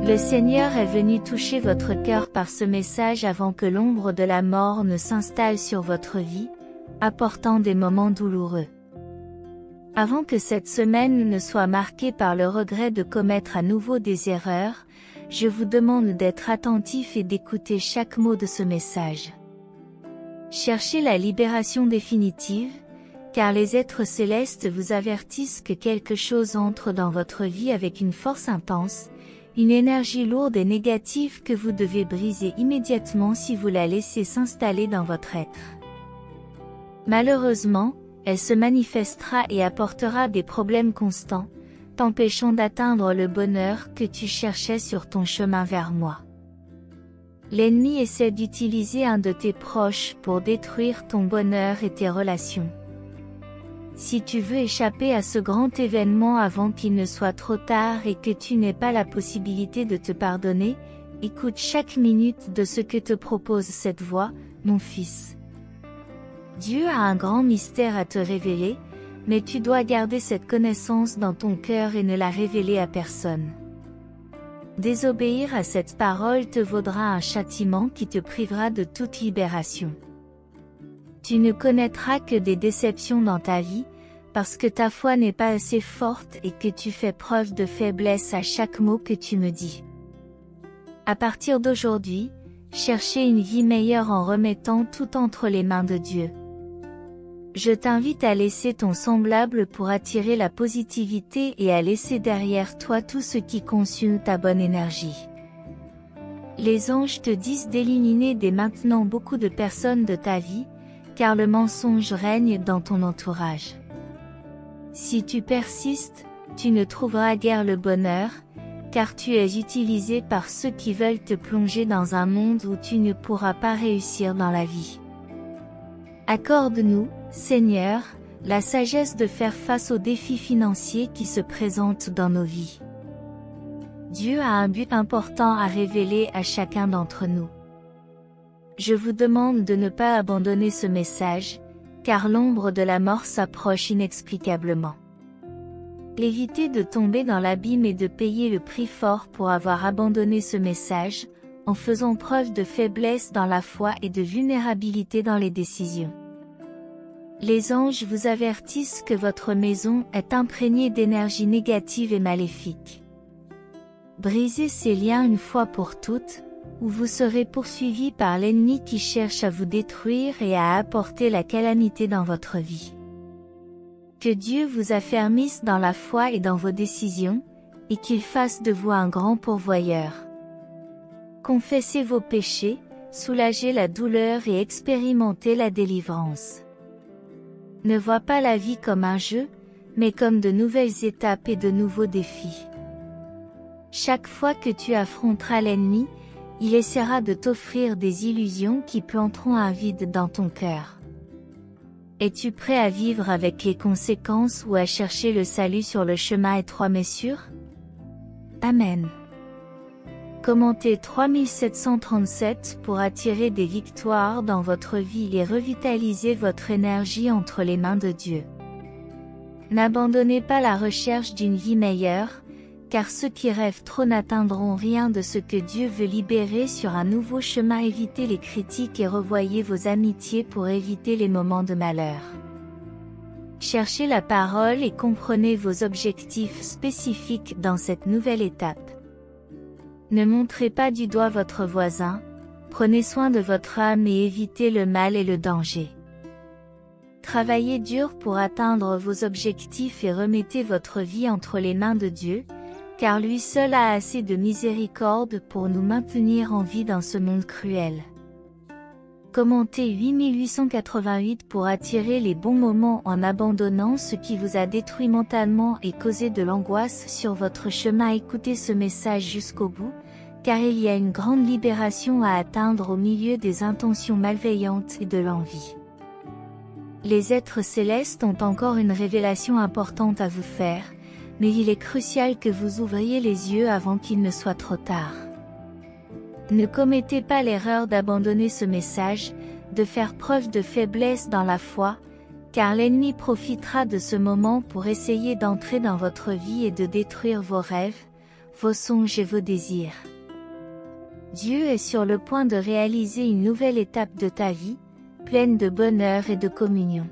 Le Seigneur est venu toucher votre cœur par ce message avant que l'ombre de la mort ne s'installe sur votre vie, apportant des moments douloureux. Avant que cette semaine ne soit marquée par le regret de commettre à nouveau des erreurs, je vous demande d'être attentif et d'écouter chaque mot de ce message. Cherchez la libération définitive, car les êtres célestes vous avertissent que quelque chose entre dans votre vie avec une force intense, une énergie lourde et négative que vous devez briser immédiatement si vous la laissez s'installer dans votre être. Malheureusement, elle se manifestera et apportera des problèmes constants, t'empêchant d'atteindre le bonheur que tu cherchais sur ton chemin vers moi. L'ennemi essaie d'utiliser un de tes proches pour détruire ton bonheur et tes relations. Si tu veux échapper à ce grand événement avant qu'il ne soit trop tard et que tu n'aies pas la possibilité de te pardonner, écoute chaque minute de ce que te propose cette voix, mon fils. Dieu a un grand mystère à te révéler, mais tu dois garder cette connaissance dans ton cœur et ne la révéler à personne. Désobéir à cette parole te vaudra un châtiment qui te privera de toute libération. Tu ne connaîtras que des déceptions dans ta vie, parce que ta foi n'est pas assez forte et que tu fais preuve de faiblesse à chaque mot que tu me dis. À partir d'aujourd'hui, cherchez une vie meilleure en remettant tout entre les mains de Dieu. Je t'invite à laisser ton semblable pour attirer la positivité et à laisser derrière toi tout ce qui consume ta bonne énergie. Les anges te disent d'éliminer dès maintenant beaucoup de personnes de ta vie, car le mensonge règne dans ton entourage. Si tu persistes, tu ne trouveras guère le bonheur, car tu es utilisé par ceux qui veulent te plonger dans un monde où tu ne pourras pas réussir dans la vie. Accorde-nous, Seigneur, la sagesse de faire face aux défis financiers qui se présentent dans nos vies. Dieu a un but important à révéler à chacun d'entre nous. Je vous demande de ne pas abandonner ce message, car l'ombre de la mort s'approche inexplicablement. Évitez de tomber dans l'abîme et de payer le prix fort pour avoir abandonné ce message, en faisant preuve de faiblesse dans la foi et de vulnérabilité dans les décisions. Les anges vous avertissent que votre maison est imprégnée d'énergie négative et maléfique. Brisez ces liens une fois pour toutes, ou vous serez poursuivi par l'ennemi qui cherche à vous détruire et à apporter la calamité dans votre vie. Que Dieu vous affermisse dans la foi et dans vos décisions, et qu'il fasse de vous un grand pourvoyeur. Confessez vos péchés, soulagez la douleur et expérimentez la délivrance. Ne vois pas la vie comme un jeu, mais comme de nouvelles étapes et de nouveaux défis. Chaque fois que tu affronteras l'ennemi, il essaiera de t'offrir des illusions qui planteront un vide dans ton cœur. Es-tu prêt à vivre avec les conséquences ou à chercher le salut sur le chemin étroit mais sûr? Amen. Commentez 3737 pour attirer des victoires dans votre vie et revitaliser votre énergie entre les mains de Dieu. N'abandonnez pas la recherche d'une vie meilleure, car ceux qui rêvent trop n'atteindront rien de ce que Dieu veut libérer sur un nouveau chemin. Évitez les critiques et revoyez vos amitiés pour éviter les moments de malheur. Cherchez la parole et comprenez vos objectifs spécifiques dans cette nouvelle étape. Ne montrez pas du doigt votre voisin, prenez soin de votre âme et évitez le mal et le danger. Travaillez dur pour atteindre vos objectifs et remettez votre vie entre les mains de Dieu, car lui seul a assez de miséricorde pour nous maintenir en vie dans ce monde cruel. Commentez 8888 pour attirer les bons moments en abandonnant ce qui vous a détruit mentalement et causé de l'angoisse sur votre chemin. Écoutez ce message jusqu'au bout, car il y a une grande libération à atteindre au milieu des intentions malveillantes et de l'envie. Les êtres célestes ont encore une révélation importante à vous faire, mais il est crucial que vous ouvriez les yeux avant qu'il ne soit trop tard. Ne commettez pas l'erreur d'abandonner ce message, de faire preuve de faiblesse dans la foi, car l'ennemi profitera de ce moment pour essayer d'entrer dans votre vie et de détruire vos rêves, vos songes et vos désirs. Dieu est sur le point de réaliser une nouvelle étape de ta vie, pleine de bonheur et de communion.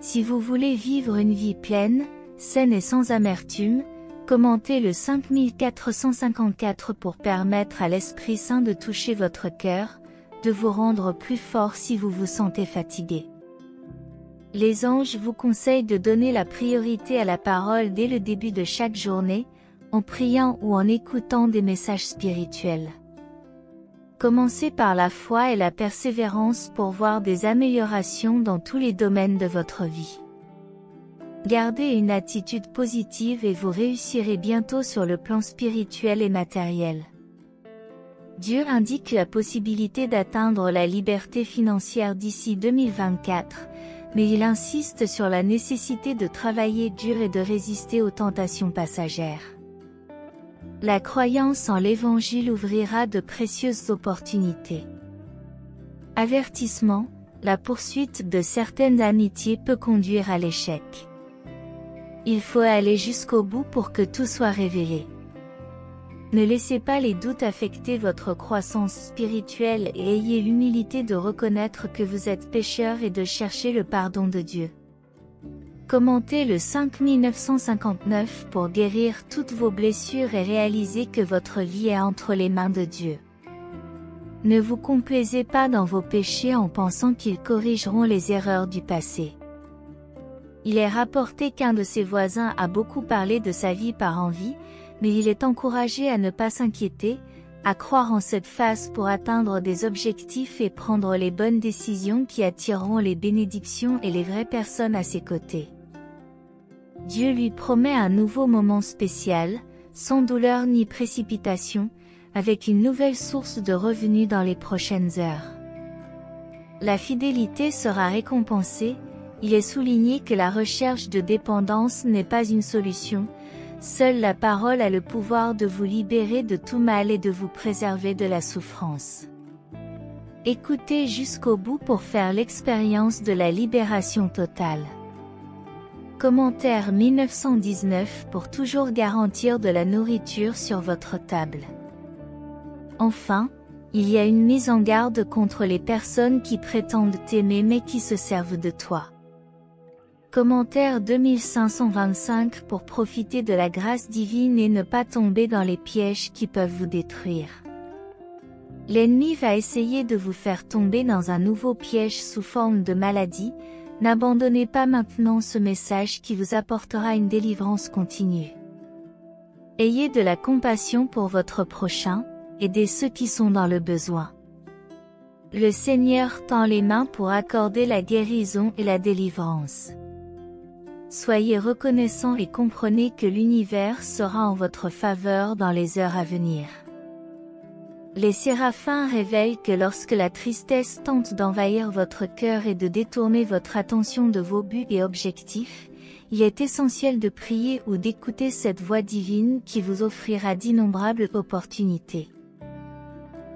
Si vous voulez vivre une vie pleine, saine et sans amertume, commentez le 5454 pour permettre à l'Esprit Saint de toucher votre cœur, de vous rendre plus fort si vous vous sentez fatigué. Les anges vous conseillent de donner la priorité à la parole dès le début de chaque journée, en priant ou en écoutant des messages spirituels. Commencez par la foi et la persévérance pour voir des améliorations dans tous les domaines de votre vie. Gardez une attitude positive et vous réussirez bientôt sur le plan spirituel et matériel. Dieu indique la possibilité d'atteindre la liberté financière d'ici 2024, mais il insiste sur la nécessité de travailler dur et de résister aux tentations passagères. La croyance en l'Évangile ouvrira de précieuses opportunités. Avertissement, la poursuite de certaines amitiés peut conduire à l'échec. Il faut aller jusqu'au bout pour que tout soit révélé. Ne laissez pas les doutes affecter votre croissance spirituelle et ayez l'humilité de reconnaître que vous êtes pécheur et de chercher le pardon de Dieu. Commentez le 5959 pour guérir toutes vos blessures et réaliser que votre vie est entre les mains de Dieu. Ne vous complaisez pas dans vos péchés en pensant qu'ils corrigeront les erreurs du passé. Il est rapporté qu'un de ses voisins a beaucoup parlé de sa vie par envie, mais il est encouragé à ne pas s'inquiéter, à croire en cette phase pour atteindre des objectifs et prendre les bonnes décisions qui attireront les bénédictions et les vraies personnes à ses côtés. Dieu lui promet un nouveau moment spécial, sans douleur ni précipitation, avec une nouvelle source de revenus dans les prochaines heures. La fidélité sera récompensée, il est souligné que la recherche de dépendance n'est pas une solution, seule la parole a le pouvoir de vous libérer de tout mal et de vous préserver de la souffrance. Écoutez jusqu'au bout pour faire l'expérience de la libération totale. Commentaire 1919 pour toujours garantir de la nourriture sur votre table. Enfin, il y a une mise en garde contre les personnes qui prétendent t'aimer mais qui se servent de toi. Commentaire 2525 pour profiter de la grâce divine et ne pas tomber dans les pièges qui peuvent vous détruire. L'ennemi va essayer de vous faire tomber dans un nouveau piège sous forme de maladie. N'abandonnez pas maintenant ce message qui vous apportera une délivrance continue. Ayez de la compassion pour votre prochain, aidez ceux qui sont dans le besoin. Le Seigneur tend les mains pour accorder la guérison et la délivrance. Soyez reconnaissants et comprenez que l'univers sera en votre faveur dans les heures à venir. Les séraphins révèlent que lorsque la tristesse tente d'envahir votre cœur et de détourner votre attention de vos buts et objectifs, il est essentiel de prier ou d'écouter cette voix divine qui vous offrira d'innombrables opportunités.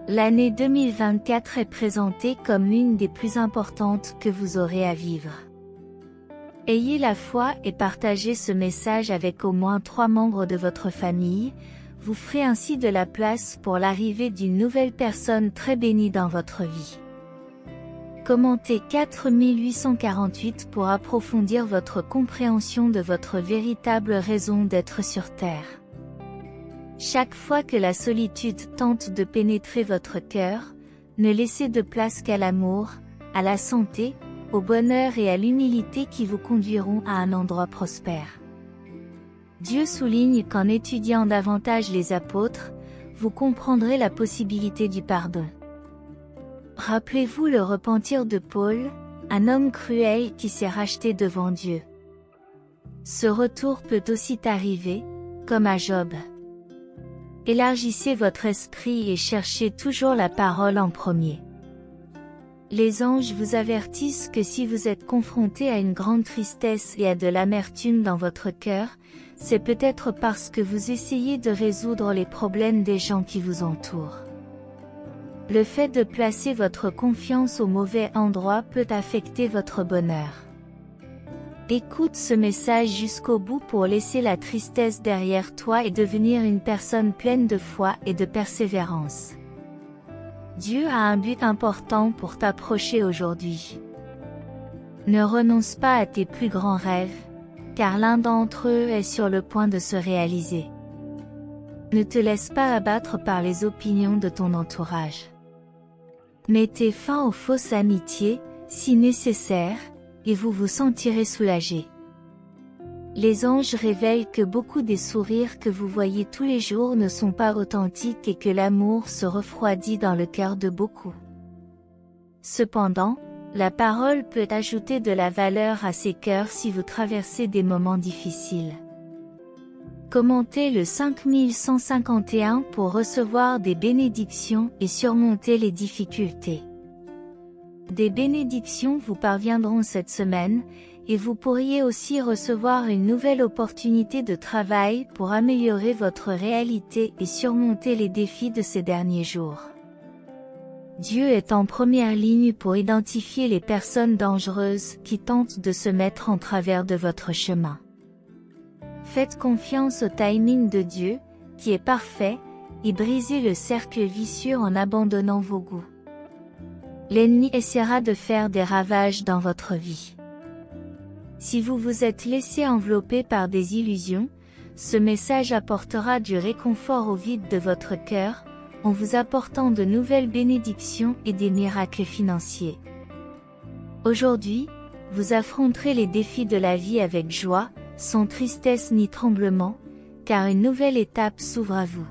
L'année 2024 est présentée comme l'une des plus importantes que vous aurez à vivre. Ayez la foi et partagez ce message avec au moins 3 membres de votre famille. Vous ferez ainsi de la place pour l'arrivée d'une nouvelle personne très bénie dans votre vie. Commentez 4848 pour approfondir votre compréhension de votre véritable raison d'être sur Terre. Chaque fois que la solitude tente de pénétrer votre cœur, ne laissez de place qu'à l'amour, à la santé, au bonheur et à l'humilité qui vous conduiront à un endroit prospère. Dieu souligne qu'en étudiant davantage les apôtres, vous comprendrez la possibilité du pardon. Rappelez-vous le repentir de Paul, un homme cruel qui s'est racheté devant Dieu. Ce retour peut aussi arriver, comme à Job. Élargissez votre esprit et cherchez toujours la parole en premier. Les anges vous avertissent que si vous êtes confronté à une grande tristesse et à de l'amertume dans votre cœur, c'est peut-être parce que vous essayez de résoudre les problèmes des gens qui vous entourent. Le fait de placer votre confiance au mauvais endroit peut affecter votre bonheur. Écoute ce message jusqu'au bout pour laisser la tristesse derrière toi et devenir une personne pleine de foi et de persévérance. Dieu a un but important pour t'approcher aujourd'hui. Ne renonce pas à tes plus grands rêves, car l'un d'entre eux est sur le point de se réaliser. Ne te laisse pas abattre par les opinions de ton entourage. Mettez fin aux fausses amitiés, si nécessaire, et vous vous sentirez soulagé. Les anges révèlent que beaucoup des sourires que vous voyez tous les jours ne sont pas authentiques et que l'amour se refroidit dans le cœur de beaucoup. Cependant, la parole peut ajouter de la valeur à ces cœurs si vous traversez des moments difficiles. Commentez le 5151 pour recevoir des bénédictions et surmonter les difficultés. Des bénédictions vous parviendront cette semaine, et vous pourriez aussi recevoir une nouvelle opportunité de travail pour améliorer votre réalité et surmonter les défis de ces derniers jours. Dieu est en première ligne pour identifier les personnes dangereuses qui tentent de se mettre en travers de votre chemin. Faites confiance au timing de Dieu, qui est parfait, et brisez le cercle vicieux en abandonnant vos goûts. L'ennemi essaiera de faire des ravages dans votre vie. Si vous vous êtes laissé envelopper par des illusions, ce message apportera du réconfort au vide de votre cœur, en vous apportant de nouvelles bénédictions et des miracles financiers. Aujourd'hui, vous affronterez les défis de la vie avec joie, sans tristesse ni tremblement, car une nouvelle étape s'ouvre à vous.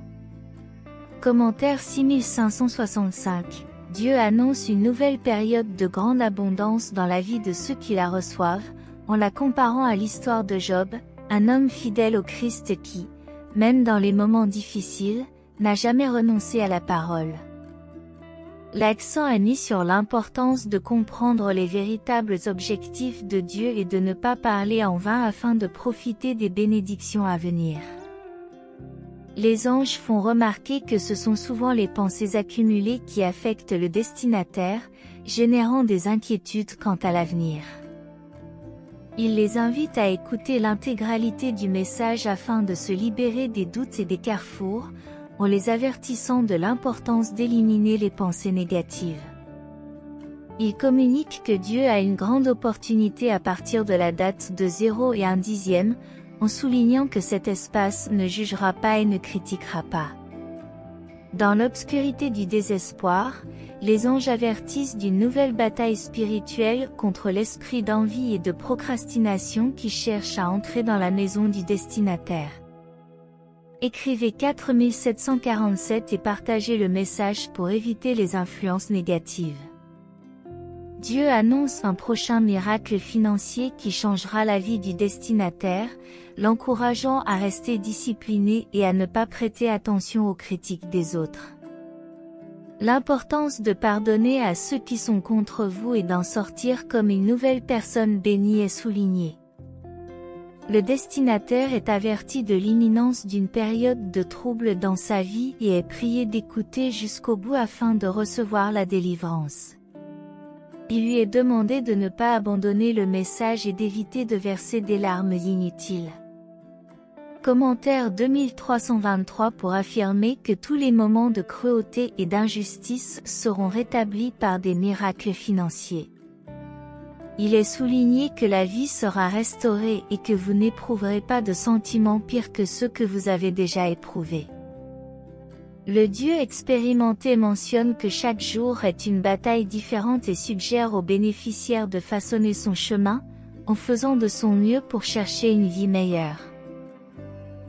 Commentaire 6565. Dieu annonce une nouvelle période de grande abondance dans la vie de ceux qui la reçoivent, en la comparant à l'histoire de Job, un homme fidèle au Christ qui, même dans les moments difficiles, n'a jamais renoncé à la parole. L'accent est mis sur l'importance de comprendre les véritables objectifs de Dieu et de ne pas parler en vain afin de profiter des bénédictions à venir. Les anges font remarquer que ce sont souvent les pensées accumulées qui affectent le destinataire, générant des inquiétudes quant à l'avenir. Ils les invitent à écouter l'intégralité du message afin de se libérer des doutes et des carrefours, en les avertissant de l'importance d'éliminer les pensées négatives. Ils communiquent que Dieu a une grande opportunité à partir de la date de 0 et 1/10, en soulignant que cet espace ne jugera pas et ne critiquera pas. Dans l'obscurité du désespoir, les anges avertissent d'une nouvelle bataille spirituelle contre l'esprit d'envie et de procrastination qui cherche à entrer dans la maison du destinataire. Écrivez 4747 et partagez le message pour éviter les influences négatives. Dieu annonce un prochain miracle financier qui changera la vie du destinataire, l'encourageant à rester discipliné et à ne pas prêter attention aux critiques des autres. L'importance de pardonner à ceux qui sont contre vous et d'en sortir comme une nouvelle personne bénie est soulignée. Le destinataire est averti de l'imminence d'une période de trouble dans sa vie et est prié d'écouter jusqu'au bout afin de recevoir la délivrance. Il lui est demandé de ne pas abandonner le message et d'éviter de verser des larmes inutiles. Commentaire 2323 pour affirmer que tous les moments de cruauté et d'injustice seront rétablis par des miracles financiers. Il est souligné que la vie sera restaurée et que vous n'éprouverez pas de sentiments pires que ceux que vous avez déjà éprouvés. Le Dieu expérimenté mentionne que chaque jour est une bataille différente et suggère aux bénéficiaires de façonner son chemin, en faisant de son mieux pour chercher une vie meilleure.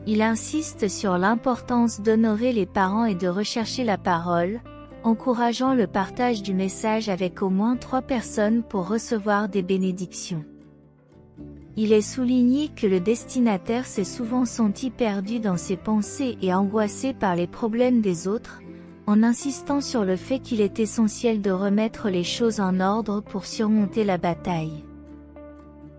Il insiste sur l'importance d'honorer les parents et de rechercher la parole, encourageant le partage du message avec au moins 3 personnes pour recevoir des bénédictions. Il est souligné que le destinataire s'est souvent senti perdu dans ses pensées et angoissé par les problèmes des autres, en insistant sur le fait qu'il est essentiel de remettre les choses en ordre pour surmonter la bataille.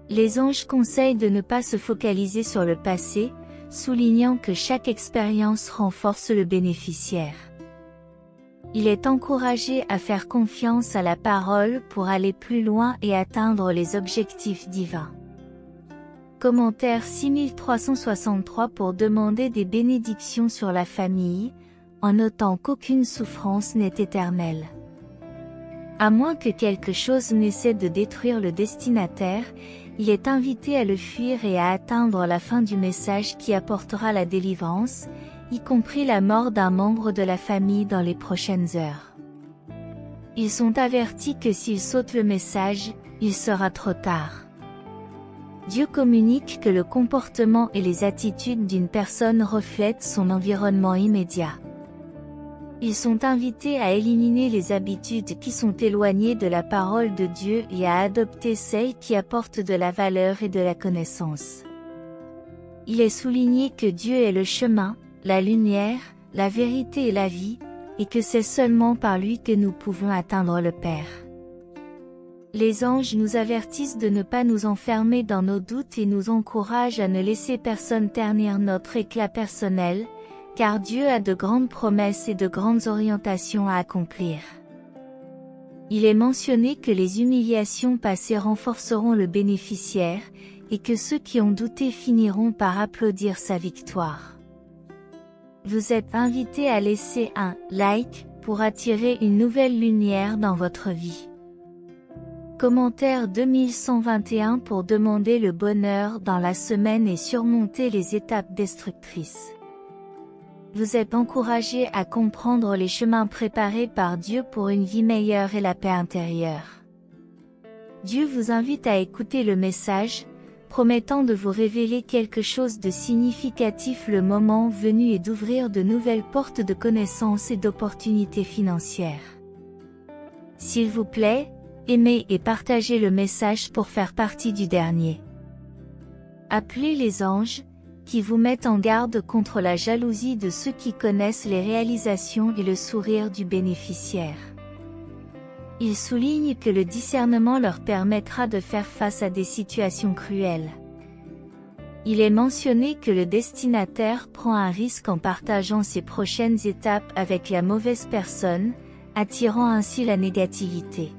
Les anges conseillent de ne pas se focaliser sur le passé, soulignant que chaque expérience renforce le bénéficiaire. Il est encouragé à faire confiance à la parole pour aller plus loin et atteindre les objectifs divins. Commentaire 6363 pour demander des bénédictions sur la famille, en notant qu'aucune souffrance n'est éternelle. À moins que quelque chose n'essaie de détruire le destinataire, il est invité à le fuir et à atteindre la fin du message qui apportera la délivrance, y compris la mort d'un membre de la famille dans les prochaines heures. Ils sont avertis que s'ils sautent le message, il sera trop tard. Dieu communique que le comportement et les attitudes d'une personne reflètent son environnement immédiat. Ils sont invités à éliminer les habitudes qui sont éloignées de la parole de Dieu et à adopter celles qui apportent de la valeur et de la connaissance. Il est souligné que Dieu est le chemin, la lumière, la vérité et la vie, et que c'est seulement par lui que nous pouvons atteindre le Père. Les anges nous avertissent de ne pas nous enfermer dans nos doutes et nous encouragent à ne laisser personne ternir notre éclat personnel, car Dieu a de grandes promesses et de grandes orientations à accomplir. Il est mentionné que les humiliations passées renforceront le bénéficiaire, et que ceux qui ont douté finiront par applaudir sa victoire. Vous êtes invité à laisser un « like » pour attirer une nouvelle lumière dans votre vie. Commentaire 2121 pour demander le bonheur dans la semaine et surmonter les étapes destructrices. Vous êtes encouragé à comprendre les chemins préparés par Dieu pour une vie meilleure et la paix intérieure. Dieu vous invite à écouter le message, promettant de vous révéler quelque chose de significatif le moment venu et d'ouvrir de nouvelles portes de connaissances et d'opportunités financières. S'il vous plaît, aimez et partagez le message pour faire partie du dernier. Appelez les anges, qui vous mettent en garde contre la jalousie de ceux qui connaissent les réalisations et le sourire du bénéficiaire. Ils soulignent que le discernement leur permettra de faire face à des situations cruelles. Il est mentionné que le destinataire prend un risque en partageant ses prochaines étapes avec la mauvaise personne, attirant ainsi la négativité.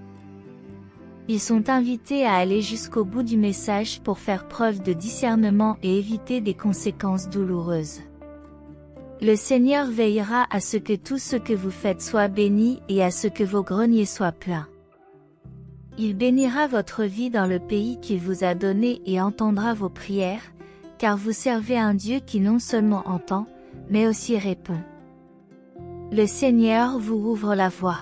Ils sont invités à aller jusqu'au bout du message pour faire preuve de discernement et éviter des conséquences douloureuses. Le Seigneur veillera à ce que tout ce que vous faites soit béni et à ce que vos greniers soient pleins. Il bénira votre vie dans le pays qu'il vous a donné et entendra vos prières, car vous servez un Dieu qui non seulement entend, mais aussi répond. Le Seigneur vous ouvre la voie.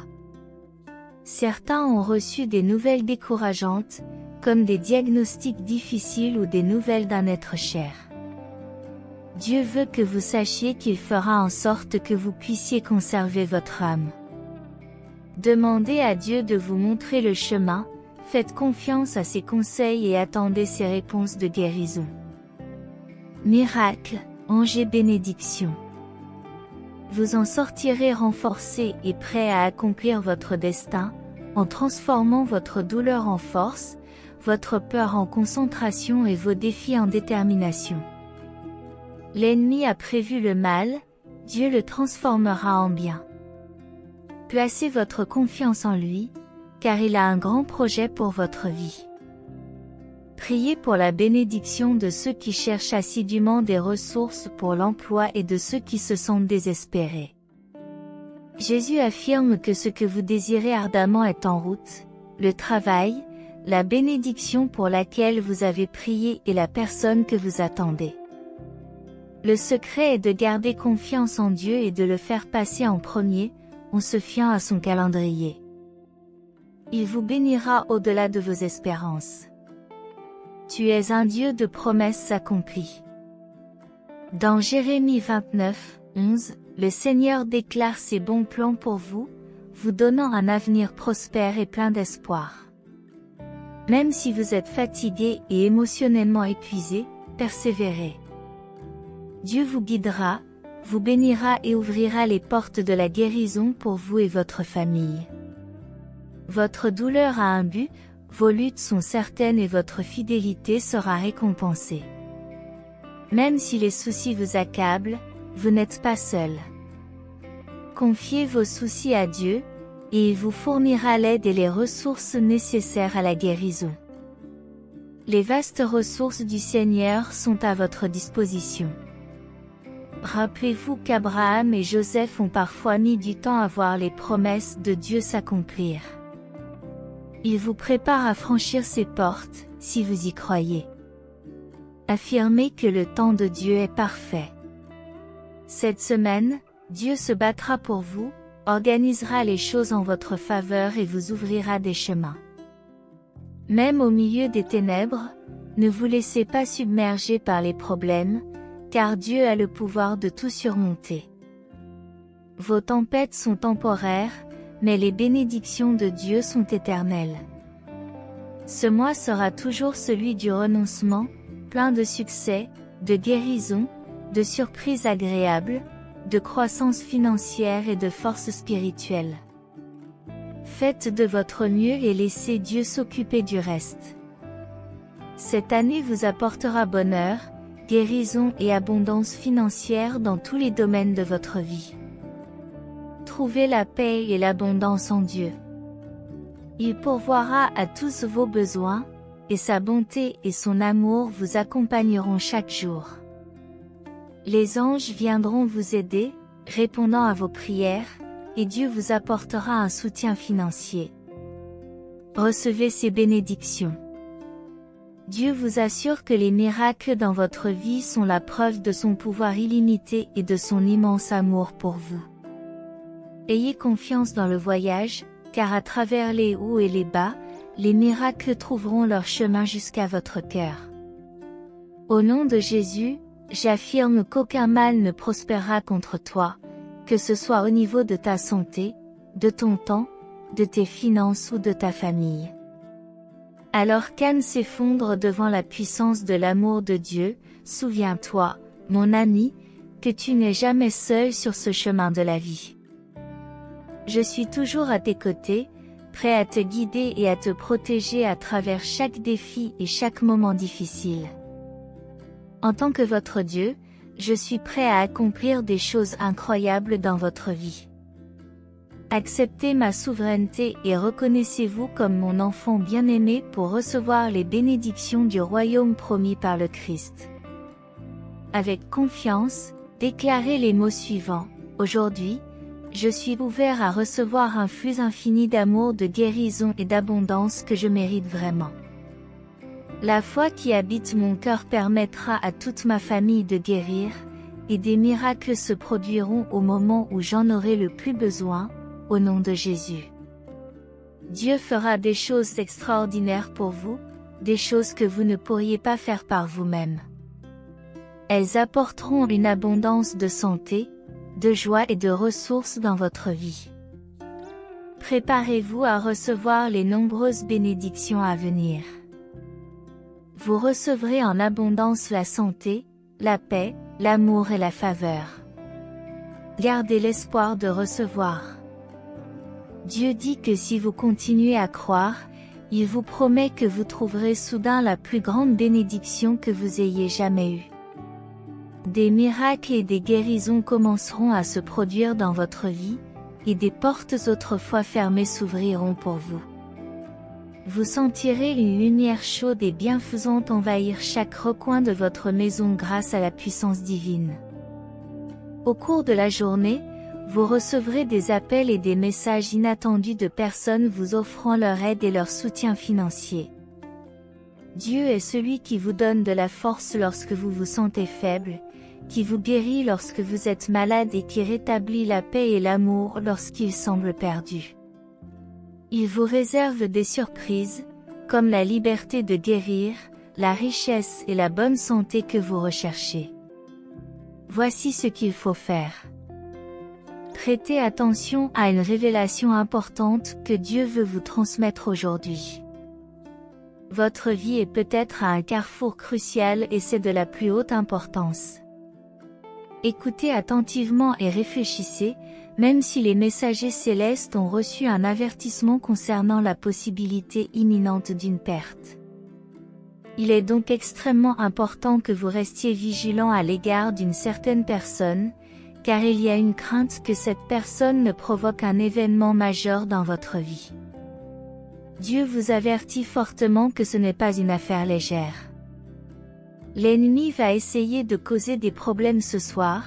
Certains ont reçu des nouvelles décourageantes, comme des diagnostics difficiles ou des nouvelles d'un être cher. Dieu veut que vous sachiez qu'il fera en sorte que vous puissiez conserver votre âme. Demandez à Dieu de vous montrer le chemin, faites confiance à ses conseils et attendez ses réponses de guérison. Miracle, ange et bénédiction. Vous en sortirez renforcé et prêt à accomplir votre destin, en transformant votre douleur en force, votre peur en concentration et vos défis en détermination. L'ennemi a prévu le mal, Dieu le transformera en bien. Placez votre confiance en lui, car il a un grand projet pour votre vie. Priez pour la bénédiction de ceux qui cherchent assidûment des ressources pour l'emploi et de ceux qui se sentent désespérés. Jésus affirme que ce que vous désirez ardemment est en route, le travail, la bénédiction pour laquelle vous avez prié et la personne que vous attendez. Le secret est de garder confiance en Dieu et de le faire passer en premier, en se fiant à son calendrier. Il vous bénira au-delà de vos espérances. Tu es un Dieu de promesses accomplies. Dans Jérémie 29, 11, le Seigneur déclare ses bons plans pour vous, vous donnant un avenir prospère et plein d'espoir. Même si vous êtes fatigué et émotionnellement épuisé, persévérez. Dieu vous guidera, vous bénira et ouvrira les portes de la guérison pour vous et votre famille. Votre douleur a un but, vos luttes sont certaines et votre fidélité sera récompensée. Même si les soucis vous accablent, vous n'êtes pas seul. Confiez vos soucis à Dieu, et il vous fournira l'aide et les ressources nécessaires à la guérison. les vastes ressources du Seigneur sont à votre disposition. Rappelez-vous qu'Abraham et Joseph ont parfois mis du temps à voir les promesses de Dieu s'accomplir. Il vous prépare à franchir ces portes, si vous y croyez. Affirmez que le temps de Dieu est parfait. Cette semaine, Dieu se battra pour vous, organisera les choses en votre faveur et vous ouvrira des chemins. Même au milieu des ténèbres, ne vous laissez pas submerger par les problèmes, car Dieu a le pouvoir de tout surmonter. Vos tempêtes sont temporaires, mais les bénédictions de Dieu sont éternelles. Ce mois sera toujours celui du renoncement, plein de succès, de guérison, de surprises agréables, de croissance financière et de force spirituelle. Faites de votre mieux et laissez Dieu s'occuper du reste. Cette année vous apportera bonheur, guérison et abondance financière dans tous les domaines de votre vie. Trouvez la paix et l'abondance en Dieu. Il pourvoira à tous vos besoins, et sa bonté et son amour vous accompagneront chaque jour. Les anges viendront vous aider, répondant à vos prières, et Dieu vous apportera un soutien financier. Recevez ces bénédictions. Dieu vous assure que les miracles dans votre vie sont la preuve de son pouvoir illimité et de son immense amour pour vous. Ayez confiance dans le voyage, car à travers les hauts et les bas, les miracles trouveront leur chemin jusqu'à votre cœur. Au nom de Jésus, j'affirme qu'aucun mal ne prospérera contre toi, que ce soit au niveau de ta santé, de ton temps, de tes finances ou de ta famille. Alors qu'Anne s'effondre devant la puissance de l'amour de Dieu, souviens-toi, mon ami, que tu n'es jamais seul sur ce chemin de la vie. Je suis toujours à tes côtés, prêt à te guider et à te protéger à travers chaque défi et chaque moment difficile. En tant que votre Dieu, je suis prêt à accomplir des choses incroyables dans votre vie. Acceptez ma souveraineté et reconnaissez-vous comme mon enfant bien-aimé pour recevoir les bénédictions du royaume promis par le Christ. Avec confiance, déclarez les mots suivants. Aujourd'hui, je suis ouvert à recevoir un flux infini d'amour, de guérison et d'abondance que je mérite vraiment. La foi qui habite mon cœur permettra à toute ma famille de guérir, et des miracles se produiront au moment où j'en aurai le plus besoin, au nom de Jésus. Dieu fera des choses extraordinaires pour vous, des choses que vous ne pourriez pas faire par vous-même. Elles apporteront une abondance de santé, de joie et de ressources dans votre vie. Préparez-vous à recevoir les nombreuses bénédictions à venir. Vous recevrez en abondance la santé, la paix, l'amour et la faveur. Gardez l'espoir de recevoir. Dieu dit que si vous continuez à croire, il vous promet que vous trouverez soudain la plus grande bénédiction que vous ayez jamais eue. Des miracles et des guérisons commenceront à se produire dans votre vie, et des portes autrefois fermées s'ouvriront pour vous. Vous sentirez une lumière chaude et bienfaisante envahir chaque recoin de votre maison grâce à la puissance divine. Au cours de la journée, vous recevrez des appels et des messages inattendus de personnes vous offrant leur aide et leur soutien financier. Dieu est celui qui vous donne de la force lorsque vous vous sentez faible, qui vous guérit lorsque vous êtes malade et qui rétablit la paix et l'amour lorsqu'il semble perdu. Il vous réserve des surprises, comme la liberté de guérir, la richesse et la bonne santé que vous recherchez. Voici ce qu'il faut faire. Prêtez attention à une révélation importante que Dieu veut vous transmettre aujourd'hui. Votre vie est peut-être à un carrefour crucial et c'est de la plus haute importance. Écoutez attentivement et réfléchissez, même si les messagers célestes ont reçu un avertissement concernant la possibilité imminente d'une perte. Il est donc extrêmement important que vous restiez vigilant à l'égard d'une certaine personne, car il y a une crainte que cette personne ne provoque un événement majeur dans votre vie. Dieu vous avertit fortement que ce n'est pas une affaire légère. L'ennemi va essayer de causer des problèmes ce soir,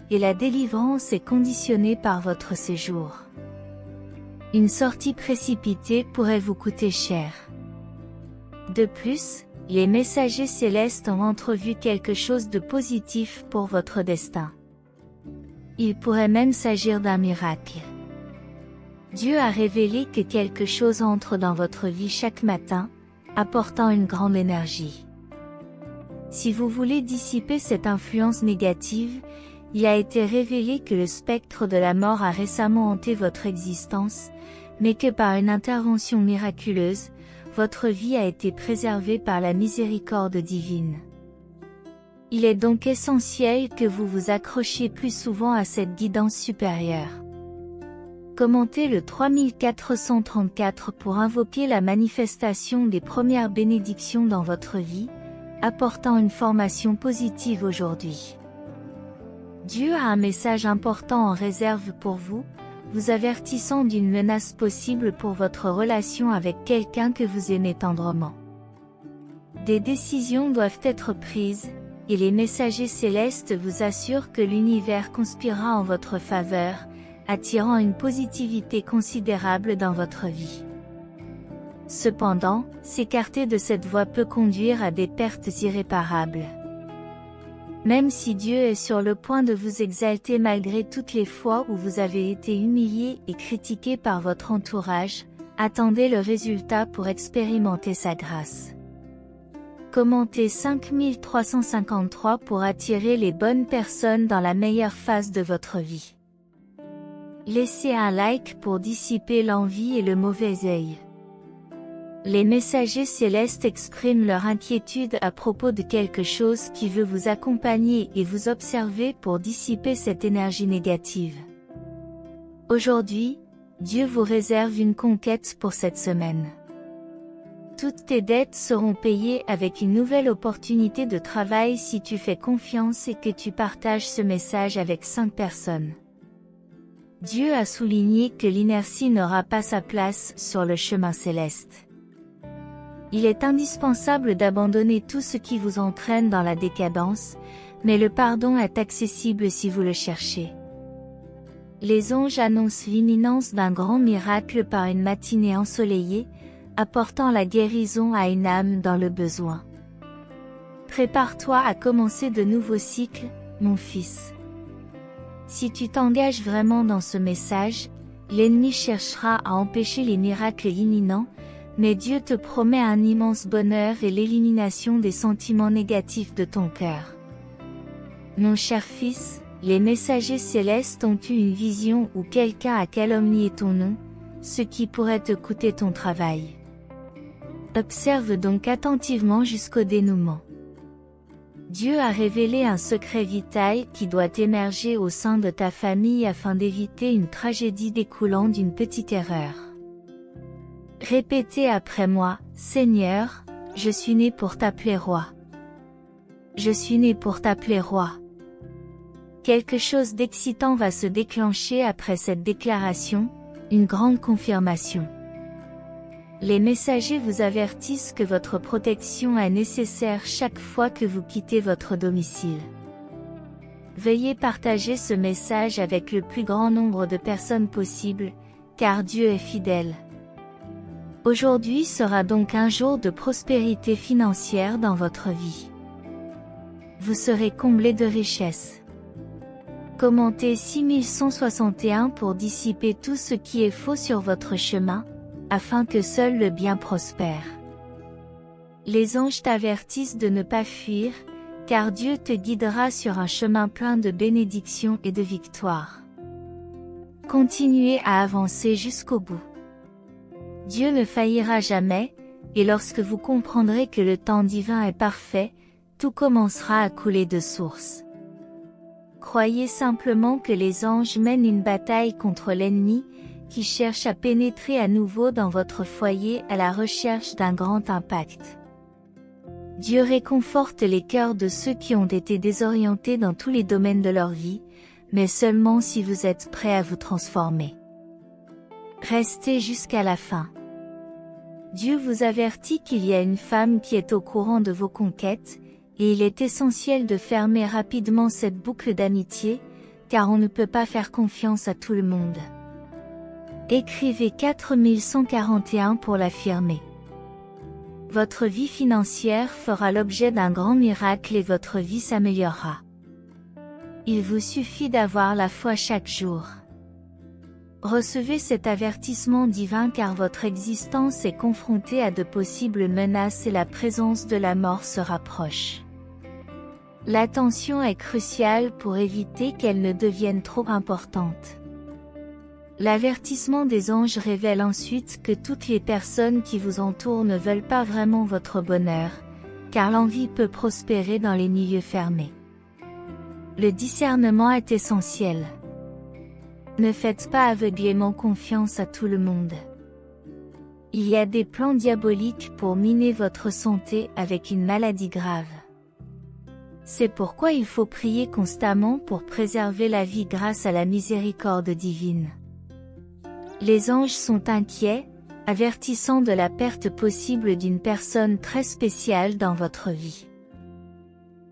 et la délivrance est conditionnée par votre séjour. Une sortie précipitée pourrait vous coûter cher. De plus, les messagers célestes ont entrevu quelque chose de positif pour votre destin. Il pourrait même s'agir d'un miracle. Dieu a révélé que quelque chose entre dans votre vie chaque matin, apportant une grande énergie. Si vous voulez dissiper cette influence négative, il a été révélé que le spectre de la mort a récemment hanté votre existence, mais que par une intervention miraculeuse, votre vie a été préservée par la miséricorde divine. Il est donc essentiel que vous vous accrochiez plus souvent à cette guidance supérieure. Commentez le 3434 pour invoquer la manifestation des premières bénédictions dans votre vie, apportant une formation positive aujourd'hui. Dieu a un message important en réserve pour vous, vous avertissant d'une menace possible pour votre relation avec quelqu'un que vous aimez tendrement. Des décisions doivent être prises, et les messagers célestes vous assurent que l'univers conspirera en votre faveur, attirant une positivité considérable dans votre vie. Cependant, s'écarter de cette voie peut conduire à des pertes irréparables. Même si Dieu est sur le point de vous exalter malgré toutes les fois où vous avez été humilié et critiqué par votre entourage, attendez le résultat pour expérimenter sa grâce. Commentez 5353 pour attirer les bonnes personnes dans la meilleure phase de votre vie. Laissez un like pour dissiper l'envie et le mauvais œil. Les messagers célestes expriment leur inquiétude à propos de quelque chose qui veut vous accompagner et vous observer pour dissiper cette énergie négative. Aujourd'hui, Dieu vous réserve une conquête pour cette semaine. Toutes tes dettes seront payées avec une nouvelle opportunité de travail si tu fais confiance et que tu partages ce message avec 5 personnes. Dieu a souligné que l'inertie n'aura pas sa place sur le chemin céleste. Il est indispensable d'abandonner tout ce qui vous entraîne dans la décadence, mais le pardon est accessible si vous le cherchez. Les anges annoncent l'imminence d'un grand miracle par une matinée ensoleillée, apportant la guérison à une âme dans le besoin. Prépare-toi à commencer de nouveaux cycles, mon fils. Si tu t'engages vraiment dans ce message, l'ennemi cherchera à empêcher les miracles imminents, mais Dieu te promet un immense bonheur et l'élimination des sentiments négatifs de ton cœur. Mon cher fils, les messagers célestes ont eu une vision où quelqu'un a calomnié ton nom, ce qui pourrait te coûter ton travail. Observe donc attentivement jusqu'au dénouement. Dieu a révélé un secret vital qui doit émerger au sein de ta famille afin d'éviter une tragédie découlant d'une petite erreur. Répétez après moi, Seigneur, je suis né pour t'appeler roi. Je suis né pour t'appeler roi. Quelque chose d'excitant va se déclencher après cette déclaration, une grande confirmation. Les messagers vous avertissent que votre protection est nécessaire chaque fois que vous quittez votre domicile. Veuillez partager ce message avec le plus grand nombre de personnes possible, car Dieu est fidèle. Aujourd'hui sera donc un jour de prospérité financière dans votre vie. Vous serez comblé de richesses. Commentez 6161 pour dissiper tout ce qui est faux sur votre chemin, afin que seul le bien prospère. Les anges t'avertissent de ne pas fuir, car Dieu te guidera sur un chemin plein de bénédictions et de victoires. Continuez à avancer jusqu'au bout. Dieu ne faillira jamais, et lorsque vous comprendrez que le temps divin est parfait, tout commencera à couler de source. Croyez simplement que les anges mènent une bataille contre l'ennemi, qui cherche à pénétrer à nouveau dans votre foyer à la recherche d'un grand impact. Dieu réconforte les cœurs de ceux qui ont été désorientés dans tous les domaines de leur vie, mais seulement si vous êtes prêts à vous transformer. Restez jusqu'à la fin. Dieu vous avertit qu'il y a une femme qui est au courant de vos conquêtes, et il est essentiel de fermer rapidement cette boucle d'amitié, car on ne peut pas faire confiance à tout le monde. Écrivez 4141 pour l'affirmer. Votre vie financière fera l'objet d'un grand miracle et votre vie s'améliorera. Il vous suffit d'avoir la foi chaque jour. Recevez cet avertissement divin car votre existence est confrontée à de possibles menaces et la présence de la mort se rapproche. L'attention est cruciale pour éviter qu'elle ne devienne trop importante. L'avertissement des anges révèle ensuite que toutes les personnes qui vous entourent ne veulent pas vraiment votre bonheur, car l'envie peut prospérer dans les milieux fermés. Le discernement est essentiel. Ne faites pas aveuglément confiance à tout le monde. Il y a des plans diaboliques pour miner votre santé avec une maladie grave. C'est pourquoi il faut prier constamment pour préserver la vie grâce à la miséricorde divine. Les anges sont inquiets, avertissant de la perte possible d'une personne très spéciale dans votre vie.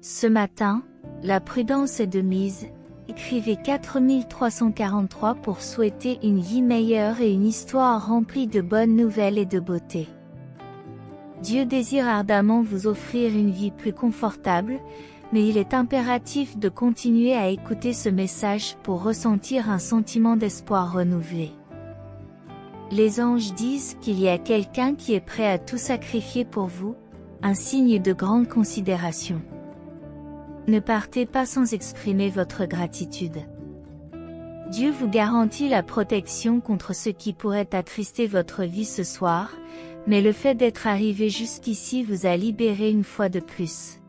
Ce matin, la prudence est de mise, écrivez 4343 pour souhaiter une vie meilleure et une histoire remplie de bonnes nouvelles et de beauté. Dieu désire ardemment vous offrir une vie plus confortable, mais il est impératif de continuer à écouter ce message pour ressentir un sentiment d'espoir renouvelé. Les anges disent qu'il y a quelqu'un qui est prêt à tout sacrifier pour vous, un signe de grande considération. Ne partez pas sans exprimer votre gratitude. Dieu vous garantit la protection contre ce qui pourrait attrister votre vie ce soir, mais le fait d'être arrivé jusqu'ici vous a libéré une fois de plus.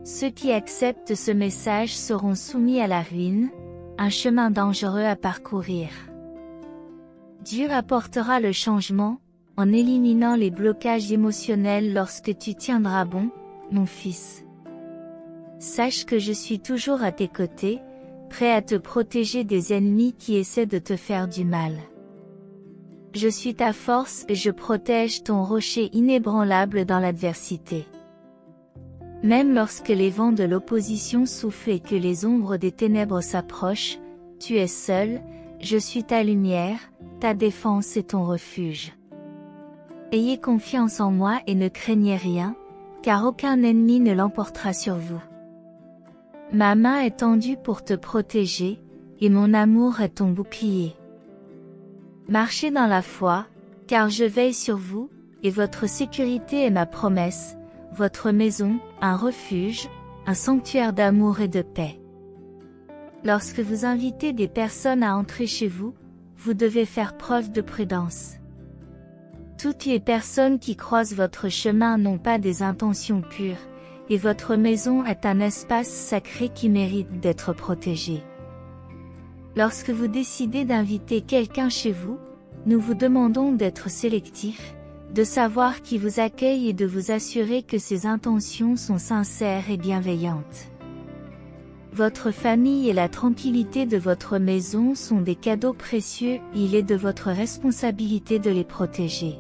Ceux qui acceptent ce message seront soumis à la ruine, un chemin dangereux à parcourir. Dieu apportera le changement, en éliminant les blocages émotionnels lorsque tu tiendras bon, mon fils. Sache que je suis toujours à tes côtés, prêt à te protéger des ennemis qui essaient de te faire du mal. Je suis ta force et je protège ton rocher inébranlable dans l'adversité. Même lorsque les vents de l'opposition soufflent et que les ombres des ténèbres s'approchent, tu es seul, je suis ta lumière, ta défense et ton refuge. Ayez confiance en moi et ne craignez rien, car aucun ennemi ne l'emportera sur vous. Ma main est tendue pour te protéger, et mon amour est ton bouclier. Marchez dans la foi, car je veille sur vous, et votre sécurité est ma promesse, votre maison, un refuge, un sanctuaire d'amour et de paix. Lorsque vous invitez des personnes à entrer chez vous, vous devez faire preuve de prudence. Toutes les personnes qui croisent votre chemin n'ont pas des intentions pures, et votre maison est un espace sacré qui mérite d'être protégé. Lorsque vous décidez d'inviter quelqu'un chez vous, nous vous demandons d'être sélectif, de savoir qui vous accueille et de vous assurer que ses intentions sont sincères et bienveillantes. Votre famille et la tranquillité de votre maison sont des cadeaux précieux, il est de votre responsabilité de les protéger.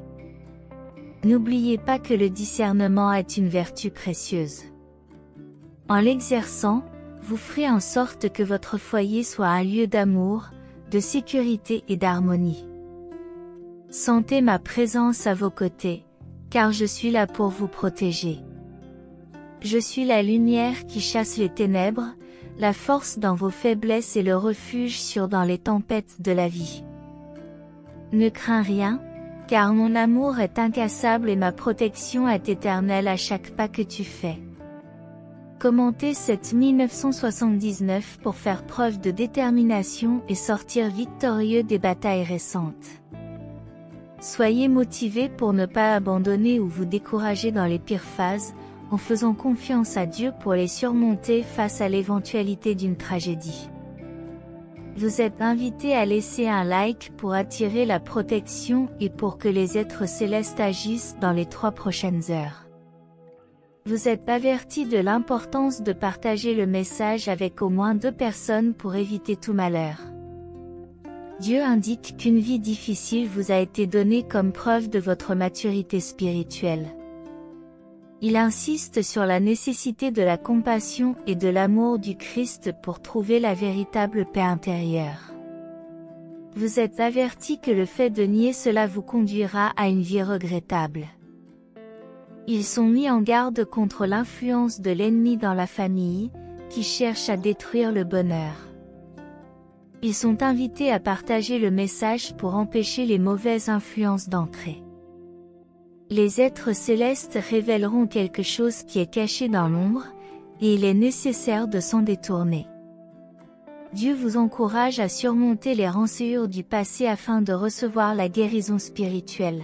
N'oubliez pas que le discernement est une vertu précieuse. En l'exerçant, vous ferez en sorte que votre foyer soit un lieu d'amour, de sécurité et d'harmonie. Sentez ma présence à vos côtés, car je suis là pour vous protéger. Je suis la lumière qui chasse les ténèbres, la force dans vos faiblesses et le refuge sûr dans les tempêtes de la vie. Ne crains rien, car mon amour est incassable et ma protection est éternelle à chaque pas que tu fais. Commentez cette 1979 pour faire preuve de détermination et sortir victorieux des batailles récentes. Soyez motivés pour ne pas abandonner ou vous décourager dans les pires phases, en faisant confiance à Dieu pour les surmonter face à l'éventualité d'une tragédie. Vous êtes invités à laisser un like pour attirer la protection et pour que les êtres célestes agissent dans les 3 prochaines heures. Vous êtes avertis de l'importance de partager le message avec au moins 2 personnes pour éviter tout malheur. Dieu indique qu'une vie difficile vous a été donnée comme preuve de votre maturité spirituelle. Il insiste sur la nécessité de la compassion et de l'amour du Christ pour trouver la véritable paix intérieure. Vous êtes avertis que le fait de nier cela vous conduira à une vie regrettable. Ils sont mis en garde contre l'influence de l'ennemi dans la famille, qui cherche à détruire le bonheur. Ils sont invités à partager le message pour empêcher les mauvaises influences d'entrer. Les êtres célestes révéleront quelque chose qui est caché dans l'ombre, et il est nécessaire de s'en détourner. Dieu vous encourage à surmonter les rançures du passé afin de recevoir la guérison spirituelle.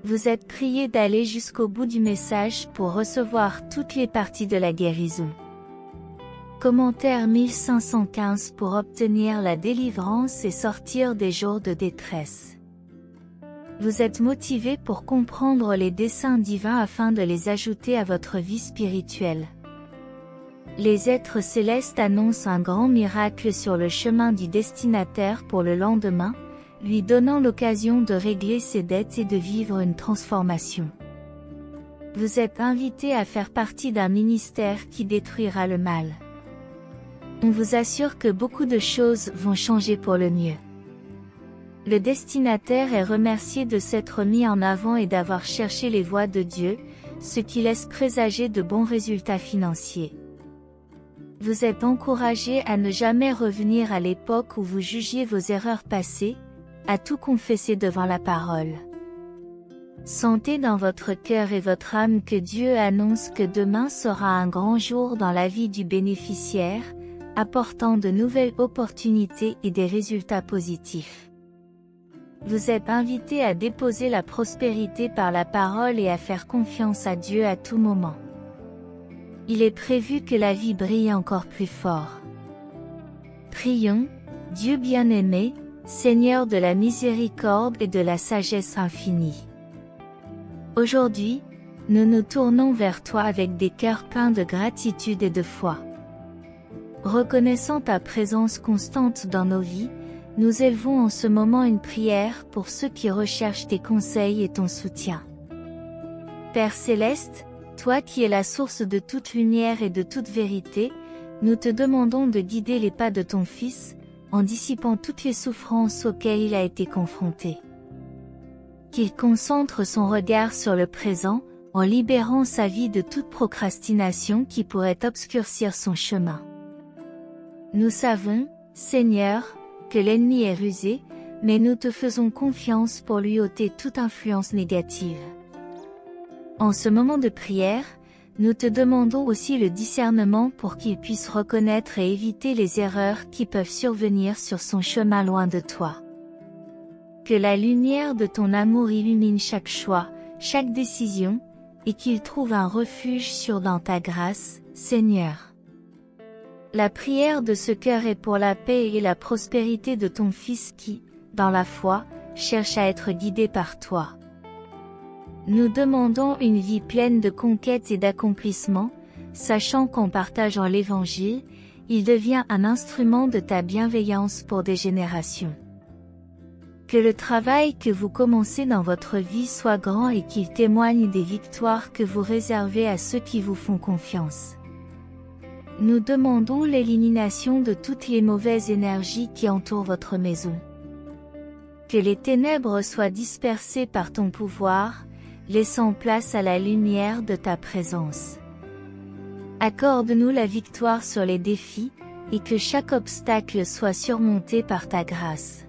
Vous êtes priés d'aller jusqu'au bout du message pour recevoir toutes les parties de la guérison. Commentaire 1515 pour obtenir la délivrance et sortir des jours de détresse. Vous êtes motivé pour comprendre les desseins divins afin de les ajouter à votre vie spirituelle. Les êtres célestes annoncent un grand miracle sur le chemin du destinataire pour le lendemain, lui donnant l'occasion de régler ses dettes et de vivre une transformation. Vous êtes invité à faire partie d'un ministère qui détruira le mal. On vous assure que beaucoup de choses vont changer pour le mieux. Le destinataire est remercié de s'être mis en avant et d'avoir cherché les voies de Dieu, ce qui laisse présager de bons résultats financiers. Vous êtes encouragé à ne jamais revenir à l'époque où vous jugiez vos erreurs passées, à tout confesser devant la parole. Sentez dans votre cœur et votre âme que Dieu annonce que demain sera un grand jour dans la vie du bénéficiaire, apportant de nouvelles opportunités et des résultats positifs. Vous êtes invité à déposer la prospérité par la parole et à faire confiance à Dieu à tout moment. Il est prévu que la vie brille encore plus fort. Prions, Dieu bien-aimé, Seigneur de la miséricorde et de la sagesse infinie. Aujourd'hui, nous nous tournons vers toi avec des cœurs pleins de gratitude et de foi. Reconnaissant ta présence constante dans nos vies, nous élevons en ce moment une prière pour ceux qui recherchent tes conseils et ton soutien. Père céleste, toi qui es la source de toute lumière et de toute vérité, nous te demandons de guider les pas de ton Fils, en dissipant toutes les souffrances auxquelles il a été confronté. Qu'il concentre son regard sur le présent, en libérant sa vie de toute procrastination qui pourrait obscurcir son chemin. Nous savons, Seigneur, que l'ennemi est rusé, mais nous te faisons confiance pour lui ôter toute influence négative. En ce moment de prière, nous te demandons aussi le discernement pour qu'il puisse reconnaître et éviter les erreurs qui peuvent survenir sur son chemin loin de toi. Que la lumière de ton amour illumine chaque choix, chaque décision, et qu'il trouve un refuge sûr dans ta grâce, Seigneur. La prière de ce cœur est pour la paix et la prospérité de ton Fils qui, dans la foi, cherche à être guidé par toi. Nous demandons une vie pleine de conquêtes et d'accomplissements, sachant qu'en partageant l'Évangile, il devient un instrument de ta bienveillance pour des générations. Que le travail que vous commencez dans votre vie soit grand et qu'il témoigne des victoires que vous réservez à ceux qui vous font confiance. Nous demandons l'élimination de toutes les mauvaises énergies qui entourent votre maison. Que les ténèbres soient dispersées par ton pouvoir, laissant place à la lumière de ta présence. Accorde-nous la victoire sur les défis, et que chaque obstacle soit surmonté par ta grâce.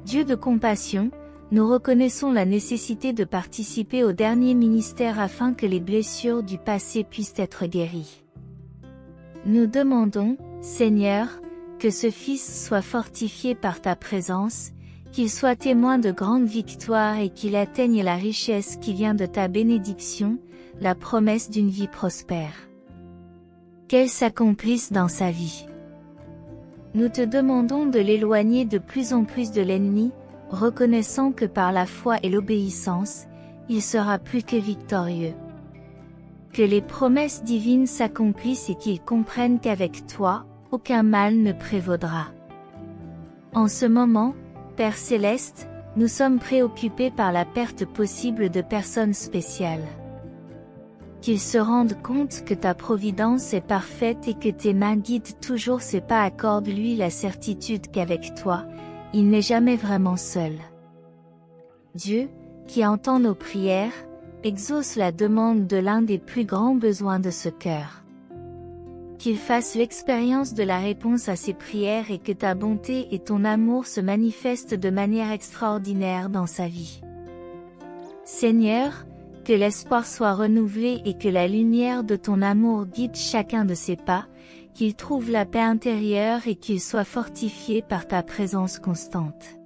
Dieu de compassion, nous reconnaissons la nécessité de participer au dernier ministère afin que les blessures du passé puissent être guéries. Nous demandons, Seigneur, que ce Fils soit fortifié par ta présence, qu'il soit témoin de grandes victoires et qu'il atteigne la richesse qui vient de ta bénédiction, la promesse d'une vie prospère. Qu'elle s'accomplisse dans sa vie. Nous te demandons de l'éloigner de plus en plus de l'ennemi, reconnaissant que par la foi et l'obéissance, il sera plus que victorieux. Que les promesses divines s'accomplissent et qu'ils comprennent qu'avec toi, aucun mal ne prévaudra. En ce moment, Père Céleste, nous sommes préoccupés par la perte possible de personnes spéciales. Qu'ils se rendent compte que ta providence est parfaite et que tes mains guident toujours ses pas. Accorde-lui la certitude qu'avec toi, il n'est jamais vraiment seul. Dieu, qui entend nos prières, exauce la demande de l'un des plus grands besoins de ce cœur. Qu'il fasse l'expérience de la réponse à ses prières et que ta bonté et ton amour se manifestent de manière extraordinaire dans sa vie. Seigneur, que l'espoir soit renouvelé et que la lumière de ton amour guide chacun de ses pas, qu'il trouve la paix intérieure et qu'il soit fortifié par ta présence constante.